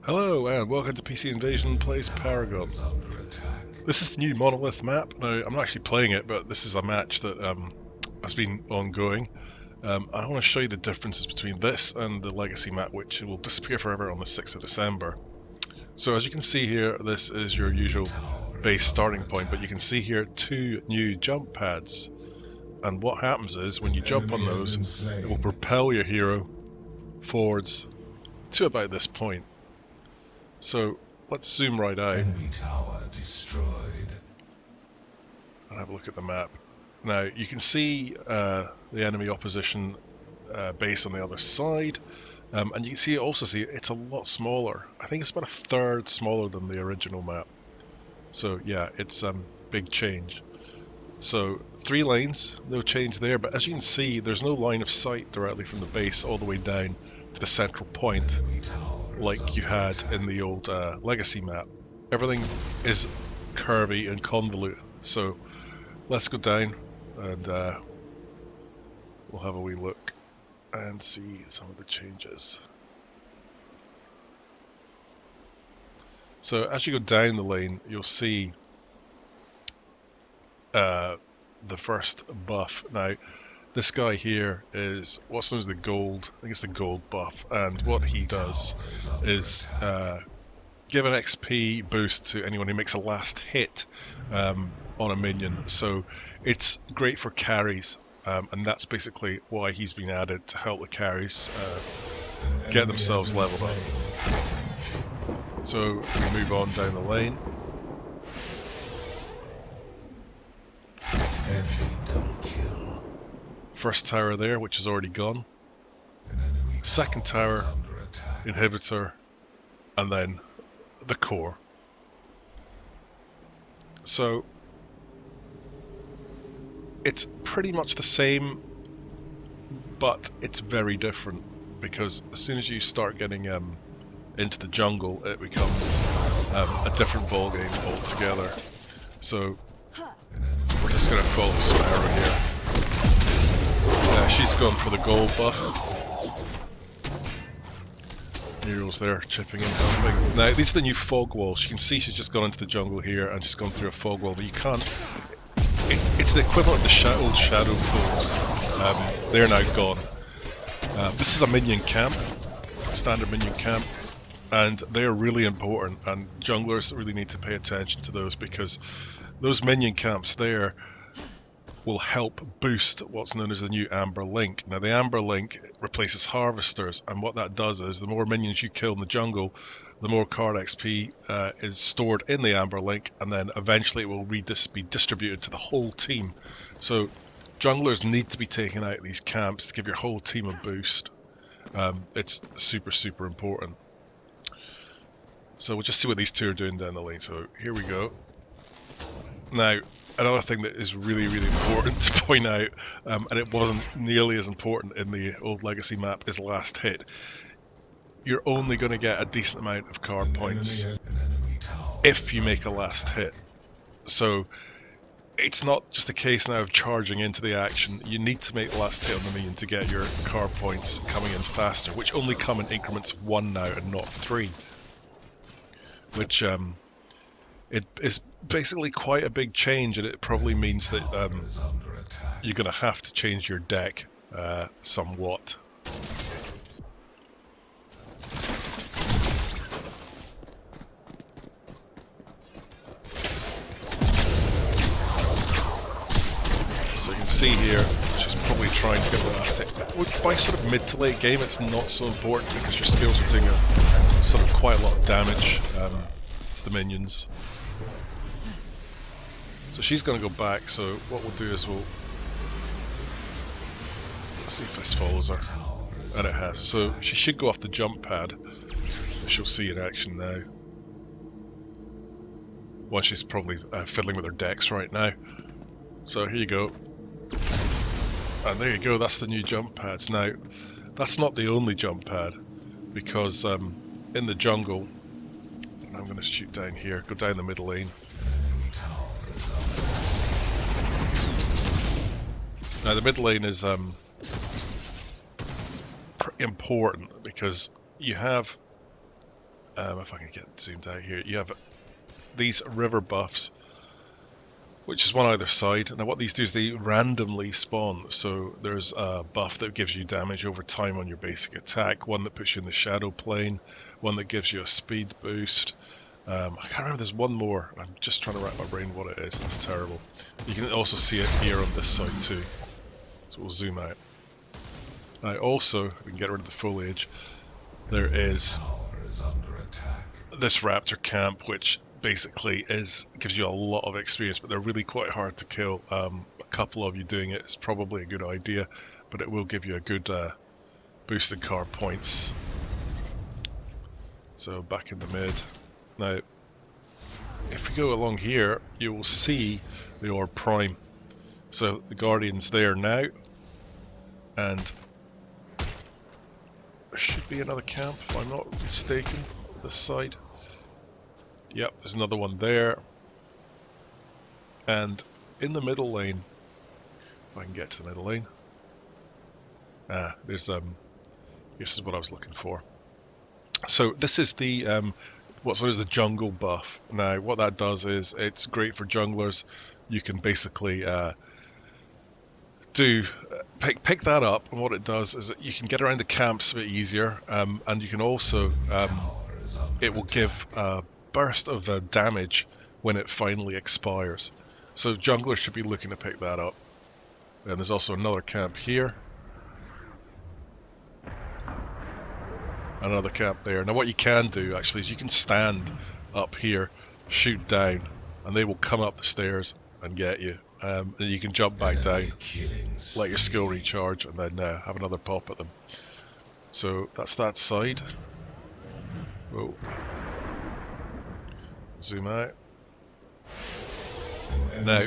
Hello and welcome to PC Invasion Plays Paragon. This is the new Monolith map. Now, I'm not actually playing it, but this is a match that has been ongoing. I want to show you the differences between this and the Legacy map, which will disappear forever on the 6th of December. So as you can see here, this is your usual base starting point, but you can see here two new jump pads. And what happens is, when you jump on those, it will propel your hero forwards to about this point. So let's zoom right out Enemy tower destroyed. and have a look at the map. Now you can see the enemy opposition base on the other side, and you can also see it's a lot smaller. I think it's about a third smaller than the original map. So yeah, it's big change. So 3 lanes, no change there, but as you can see, there's no line of sight directly from the base all the way down to the central point like you had in the old Legacy map. Everything is curvy and convoluted. So let's go down and we'll have a wee look and see some of the changes. So as you go down the lane, you'll see the first buff. Now, this guy here is what's known as the gold, I think it's the gold buff, and what he does is give an XP boost to anyone who makes a last hit on a minion. So it's great for carries, and that's basically why he's been added, to help the carries get themselves leveled up. So we move on down the lane. Enemy double kill. First tower there, which is already gone. Second tower, inhibitor, and then the core. So it's pretty much the same, but it's very different, because as soon as you start getting into the jungle, it becomes a different ballgame altogether. So we're just going to follow Sparrow here. She's gone for the gold buff. Nero's there, chipping in, helping. Now, these are the new fog walls. You can see she's just gone into the jungle here and just gone through a fog wall, but you can't... It's the equivalent of the old shadow poles. They're now gone. This is a minion camp, standard minion camp, and they're really important, and junglers really need to pay attention to those, because those minion camps there will help boost what's known as the new Amber Link. Now, the Amber Link replaces harvesters, and what that does is, the more minions you kill in the jungle, the more card XP is stored in the Amber Link, and then eventually it will be distributed to the whole team. So junglers need to be taking out these camps to give your whole team a boost. It's super, super important. So we'll just see what these two are doing down the lane. So here we go. Now, another thing that is really, really important to point out, and it wasn't nearly as important in the old Legacy map, is last hit. You're only going to get a decent amount of card points if you make a last hit. So it's not just a case now of charging into the action. You need to make the last hit on the minion to get your card points coming in faster, which only come in increments of 1 now and not 3. Which it is basically quite a big change, and it probably means that you're going to have to change your deck somewhat. So you can see here, she's probably trying to get the last hit. Which by sort of mid to late game, it's not so important, because your skills are doing sort of quite a lot of damage to the minions. So she's going to go back, so what we'll do is let's see if this follows her, and it has. So she should go off the jump pad, she'll see in action now. Well, she's probably fiddling with her decks right now. So here you go. And there you go, that's the new jump pads. Now, that's not the only jump pad, because in the jungle, I'm going to shoot down here, go down the middle lane. Now, the mid lane is pretty important, because you have if I can get zoomed out here, you have these river buffs, which is one either side. Now what these do is they randomly spawn. So there's a buff that gives you damage over time on your basic attack, one that puts you in the shadow plane, one that gives you a speed boost. I can't remember, there's one more. I'm just trying to wrap my brain what it is. That's terrible. You can also see it here on this side too. So we'll zoom out. Now also, we can get rid of the foliage. There is this raptor camp, which basically gives you a lot of experience, but they're really quite hard to kill. A couple of you doing it is probably a good idea, but it will give you a good boosted card points. So back in the mid. Now, if we go along here, you will see the orb prime. So the Guardian's there now, and there should be another camp, if I'm not mistaken, this side. Yep, there's another one there. And in the middle lane, if I can get to the middle lane. There's this is what I was looking for. So this is the what's known as the jungle buff. Now what that does is it's great for junglers. You can basically pick that up, and what it does is that you can get around the camps a bit easier, and you can also it will give a burst of damage when it finally expires. So junglers should be looking to pick that up. And there's also another camp here. Another camp there. Now what you can do actually is you can stand up here, shoot down, and they will come up the stairs and get you. And you can jump back down, let your skill recharge, and then have another pop at them. So that's that side. Whoa. Zoom out. Now,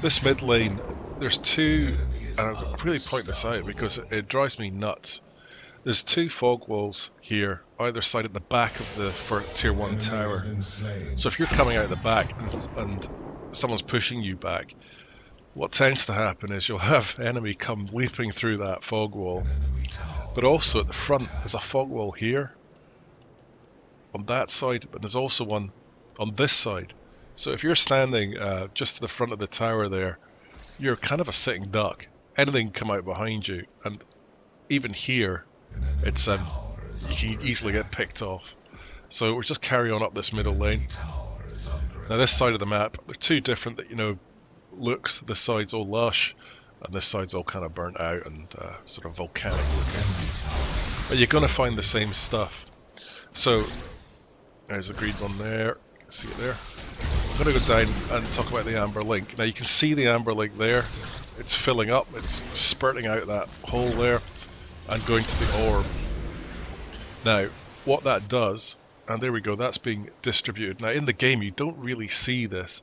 this mid lane, there's two, and I'll really point this out because it drives me nuts. There's two fog walls here, either side at the back of the tier 1 tower. So if you're coming out the back and someone's pushing you back, what tends to happen is you'll have enemy come leaping through that fog wall. But also at the front, there's a fog wall here, on that side, but there's also one on this side. So if you're standing just to the front of the tower there, you're kind of a sitting duck. Anything can come out behind you, and even here, it's you can easily get picked off. So we'll just carry on up this middle lane. Now this side of the map, they're two different, looks. This side's all lush, and this side's all kind of burnt out and sort of volcanic looking. But you're going to find the same stuff. So there's a green one there. You can see it there. I'm going to go down and talk about the amber link. Now you can see the amber link there. It's filling up. It's spurting out that hole there and going to the orb. Now, what that does, and there we go, that's being distributed. Now, in the game, you don't really see this.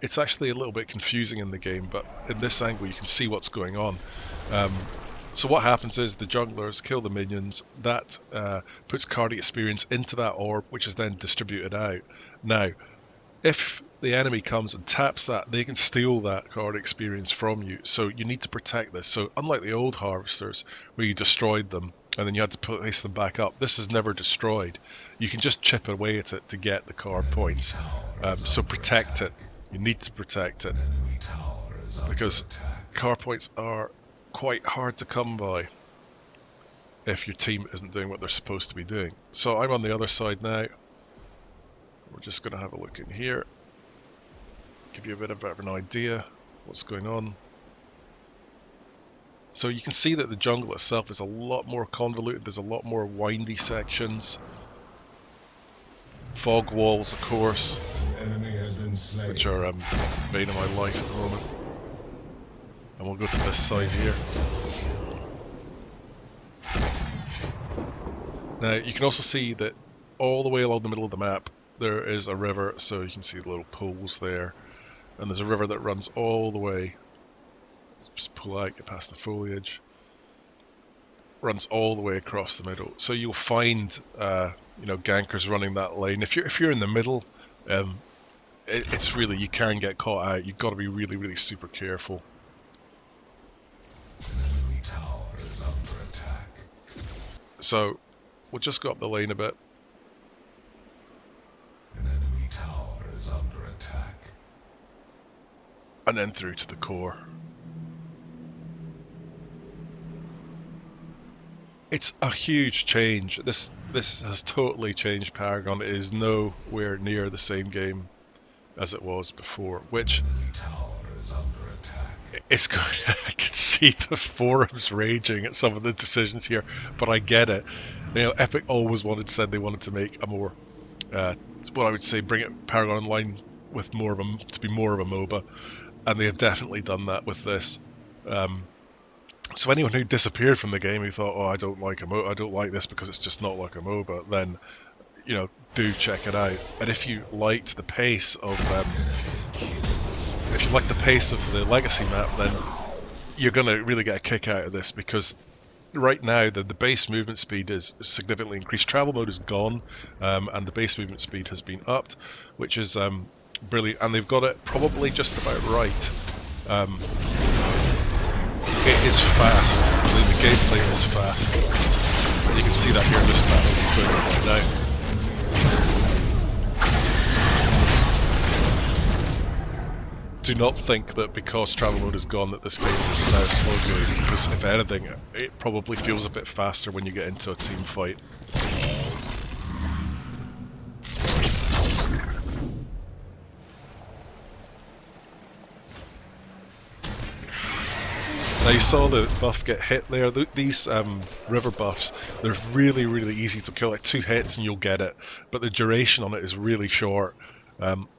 It's actually a little bit confusing in the game, but in this angle, you can see what's going on. So what happens is the junglers kill the minions. That puts card experience into that orb, which is then distributed out. Now, if the enemy comes and taps that, they can steal that card experience from you. So you need to protect this. So unlike the old harvesters, where you destroyed them and then you had to place them back up, this is never destroyed. You can just chip away at it to get the card points. So protect it. You need to protect it, because card points are quite hard to come by if your team isn't doing what they're supposed to be doing. So I'm on the other side now. We're just going to have a look in here, give you a bit of an idea what's going on. So you can see that the jungle itself is a lot more convoluted. There's a lot more windy sections. Fog walls, of course, which are bane of my life at the moment. And we'll go to this side here. Now you can also see that all the way along the middle of the map there is a river, so you can see the little pools there, and there's a river that runs all the way. Just pull out, get past the foliage. Runs all the way across the middle. So you'll find gankers running that lane. If you're in the middle, it's really, you can get caught out. You've got to be really, really super careful. So we'll just go up the lane a bit. An enemy tower is under attack. And then through to the core. It's a huge change. This has totally changed Paragon. It is nowhere near the same game as it was before, which Enemy tower is under attack. it's I can see the forums raging at some of the decisions here, but I get it. You know, Epic always said they wanted to make a more what I would say bring it Paragon Online with more of a to be more of a MOBA, and they have definitely done that with this. So anyone who disappeared from the game who thought, oh, I don't like this because it's just not like a MOBA, then you know, do check it out. And if you liked the pace of the legacy map, then you're gonna really get a kick out of this, because right now the base movement speed is significantly increased. Travel mode is gone, and the base movement speed has been upped, which is brilliant, and they've got it probably just about right. It is fast. The gameplay is fast. And you can see that here in this battle that's going on right now. Do not think that because travel mode is gone that this game is now slow going, because if anything, it probably feels a bit faster when you get into a team fight. Now you saw the buff get hit there. These river buffs, they're really, really easy to kill. Like 2 hits and you'll get it. But the duration on it is really short.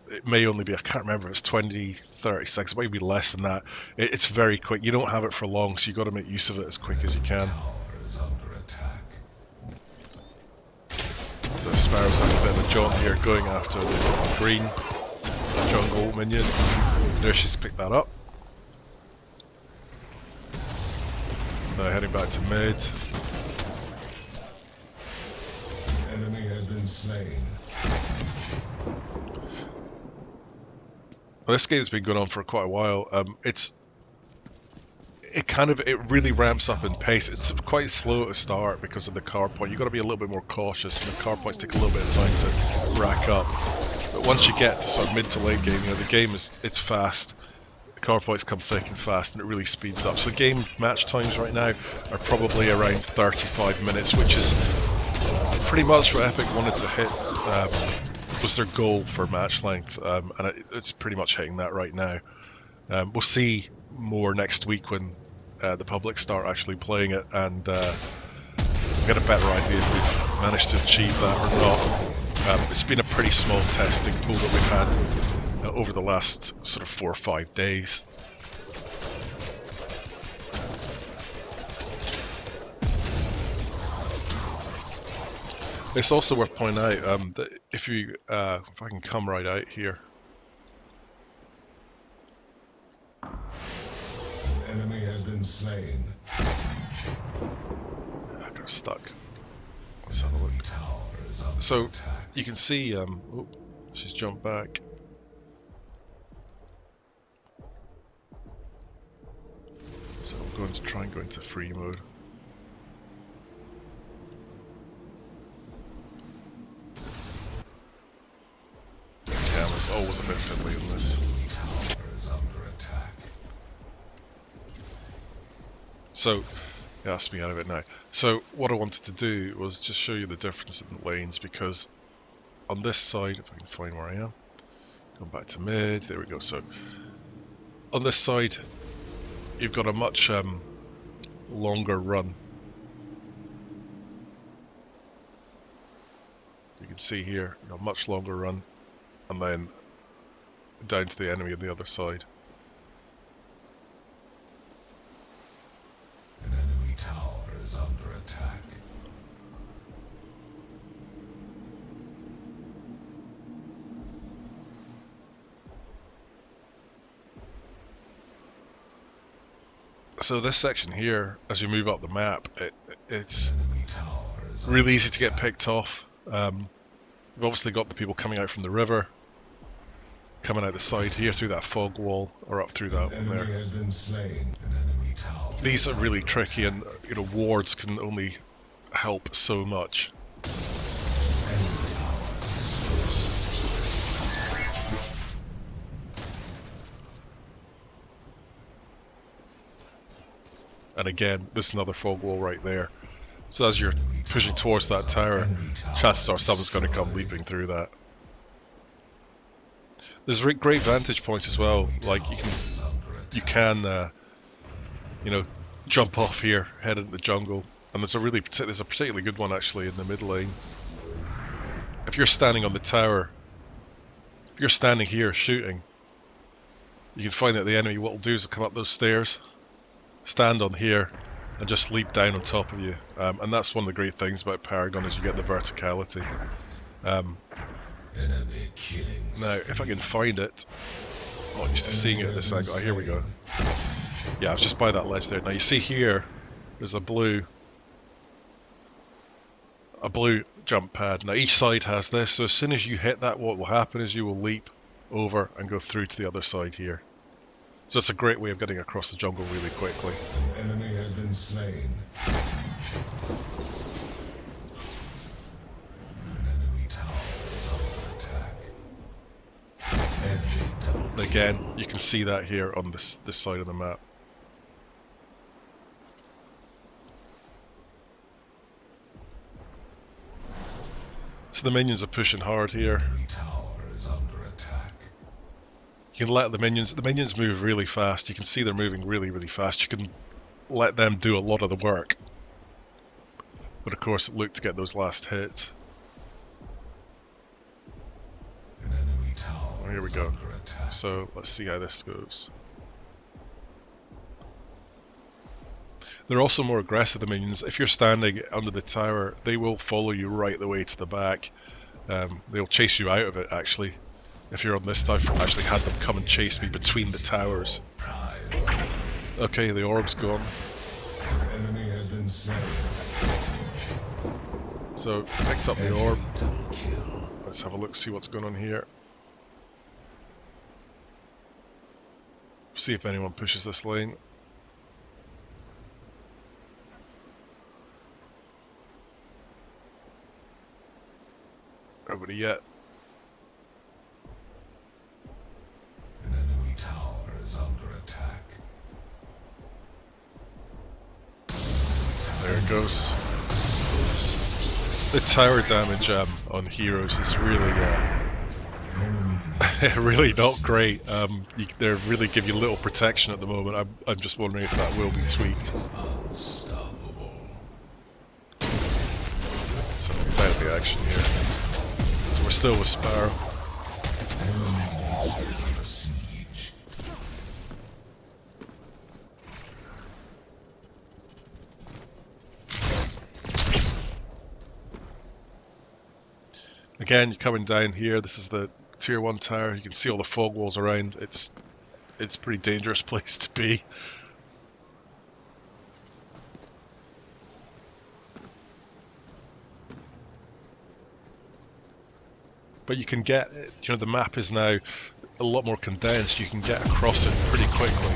It may only be, I can't remember, it's 20, 30 seconds. It might be less than that. It's very quick. You don't have it for long, so you've got to make use of it as quick as you can. Tower is under attack. So Sparrow's having a bit of a jaunt here, going after the green jungle minion. There, she's picked that up. Now heading back to mid. Enemy has been slain. Well, this game's been going on for quite a while. It really ramps up in pace. It's quite slow to start because of the car point. You've got to be a little bit more cautious, and the car points take a little bit of time to rack up. But once you get to sort of mid to late game, you know, the game it's fast. The car points come thick and fast, and it really speeds up. So game match times right now are probably around 35 minutes, which is pretty much what Epic wanted to hit. Was their goal for match length, and it's pretty much hitting that right now. We'll see more next week when the public start actually playing it, and get a better idea if we've managed to achieve that or not. It's been a pretty small testing pool that we've had over the last sort of 4 or 5 days. It's also worth pointing out that if I can come right out here. An enemy has been slain. I got stuck. Let's have a look. Tower is under So attack. you can see, oh, she's jumped back. So I'm going to try and go into free mode. Camera's always a bit fiddly on this. Tower is under attack. So, it asked me out of it now. So what I wanted to do was just show you the difference in the lanes, because on this side, if I can find where I am, going back to mid, there we go. So on this side, you've got a much longer run. You can see here, a much longer run, and then down to the enemy on the other side. An enemy tower is under attack. So this section here, as you move up the map, it's Enemy tower is really easy to get picked off. We've obviously got the people coming out from the river, coming out the side here through that fog wall, or up through that one enemy there. has been slain. An enemy tower. These are really tricky, and you know, wards can only help so much. And again, there's another fog wall right there. So as you're pushing towards that tower, chances are someone's going to come leaping through that. There's great vantage points as well. Like you can you know, jump off here, head into the jungle, and there's a particularly good one actually in the mid lane. If you're standing on the tower, if you're standing here shooting, you can find that the enemy, what will do is come up those stairs, stand on here, and just leap down on top of you. And that's one of the great things about Paragon, is you get the verticality. Enemy killing. Now, if I can find it, I'm not used to seeing it at this angle. Oh, here we go. Yeah, I was just by that ledge there. Now you see here, there's a blue jump pad. Now each side has this, so as soon as you hit that, what will happen is you will leap over and go through to the other side here. So it's a great way of getting across the jungle really quickly. An enemy has been slain. An enemy tower is under attack. Enemy double. Again, you can see that here on this side of the map. So the minions are pushing hard here. Enemy tower is under attack. You can let the minions move really fast. You can see they're moving really, really fast. You can let them do a lot of the work. But of course, look to get those last hits. An enemy tower Oh, here we is go. under attack. So let's see how this goes. They're also more aggressive, the minions. If you're standing under the tower, they will follow you right the way to the back. They'll chase you out of it, actually. If you're on this tower, I've actually had them come and chase me between the towers. Pride. Okay, the orb's gone. An enemy has been slain. So, picked up the orb. Double kill. Let's have a look, see what's going on here. See if anyone pushes this lane. Nobody yet. An enemy tower is under attack. There it goes. The tower damage on heroes is really, Enemy really not great. They really give you little protection at the moment. I'm just wondering if that will be tweaked. unstoppable. So without the action here. So we're still with Sparrow. Enemy is under siege. Again, you're coming down here. This is the tier 1 tower. You can see all the fog walls around. It's a pretty dangerous place to be. But you can get, the map is now a lot more condensed. You can get across it pretty quickly.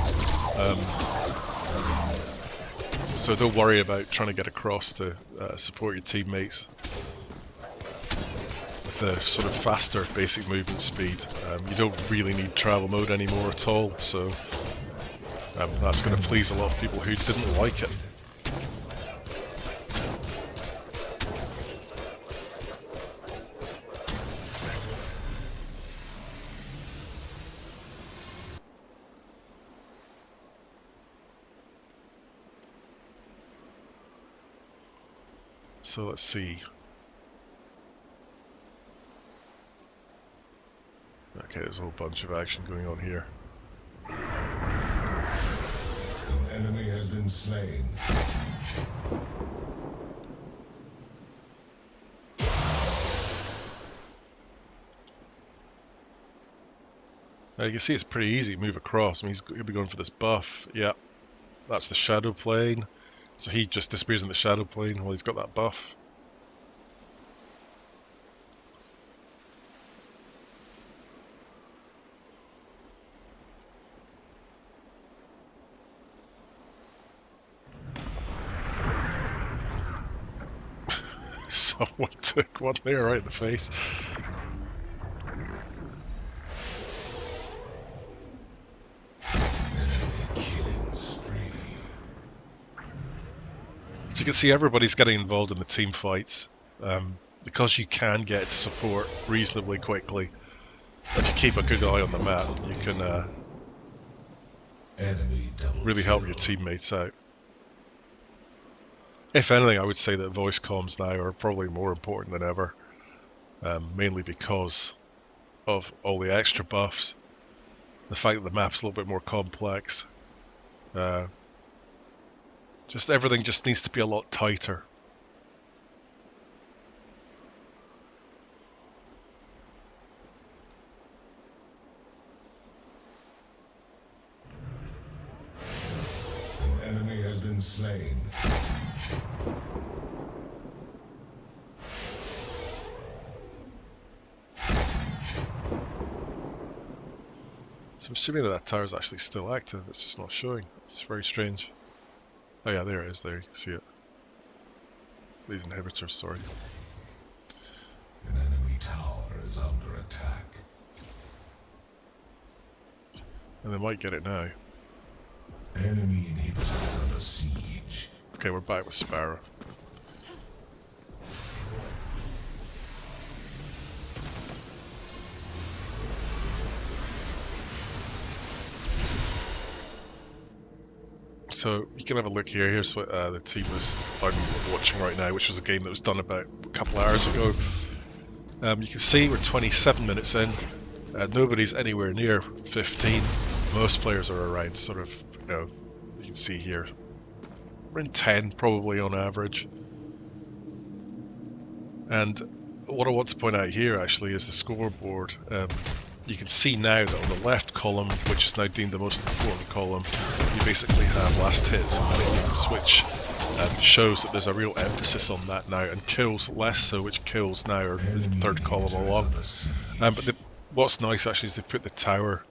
So don't worry about trying to get across to support your teammates. With the sort of faster basic movement speed, you don't really need travel mode anymore at all. So that's going to please a lot of people who didn't like it. So let's see. Okay, there's a whole bunch of action going on here. An enemy has been slain. Now you can see it's pretty easy to move across. I mean, he'll be going for this buff. Yeah, that's the shadow plane. So he just disappears in the shadow plane while he's got that buff. So Someone took one there right in the face. Enemy killing spree. So you can see everybody's getting involved in the team fights. Because you can get to support reasonably quickly. If you keep a good eye on the map, you can Enemy double really help your kill. teammates out. If anything, I would say that voice comms now are probably more important than ever. Mainly because of all the extra buffs. The fact that the map's a little bit more complex. Just everything just needs to be a lot tighter. An enemy has been slain. So I'm assuming that tower is actually still active, it's just not showing. It's very strange. Oh yeah, there it is, there, you can see it. These inhibitors, sorry. An enemy tower is under attack. And they might get it now. Enemy inhibitors under siege. Okay, we're back with Sparrow. So you can have a look here. Here's what the team was I'm watching right now, which was a game that was done about a couple of hours ago. You can see we're 27 minutes in. Nobody's anywhere near 15. Most players are around sort of, you can see here, we're in 10 probably on average. And what I want to point out here actually is the scoreboard. You can see now that on the left column, which is now deemed the most important column, you basically have last hits and minions, which shows that there's a real emphasis on that now, and kills less so, which kills now is the third column along. But what's nice actually is they put the tower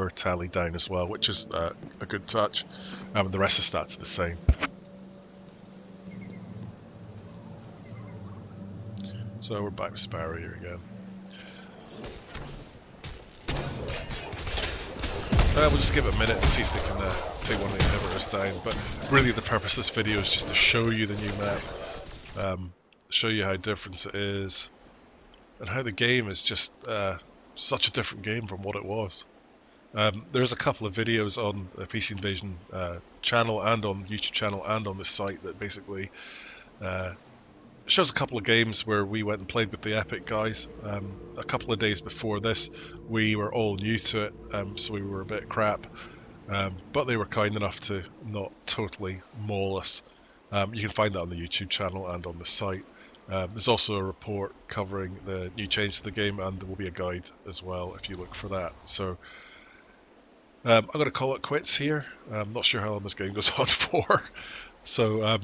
tally down as well, which is a good touch. The rest of the stats are the same. So we're back with Sparrow here again. We'll just give it a minute to see if they can take one of the inhibitors down, but really the purpose of this video is just to show you the new map, show you how different it is, and how the game is just such a different game from what it was. There's a couple of videos on the PC Invasion channel and on YouTube channel and on the site that basically shows a couple of games where we went and played with the Epic guys. A couple of days before this, we were all new to it, so we were a bit crap. But they were kind enough to not totally maul us. You can find that on the YouTube channel and on the site. There's also a report covering the new change to the game, and there will be a guide as well if you look for that. So I'm going to call it quits here. I'm not sure how long this game goes on for. So I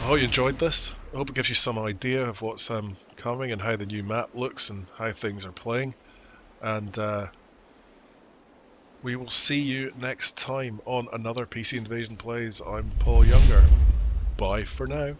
hope you enjoyed this. I hope it gives you some idea of what's coming and how the new map looks and how things are playing. And we will see you next time on another PC Invasion Plays. I'm Paul Younger. Bye for now.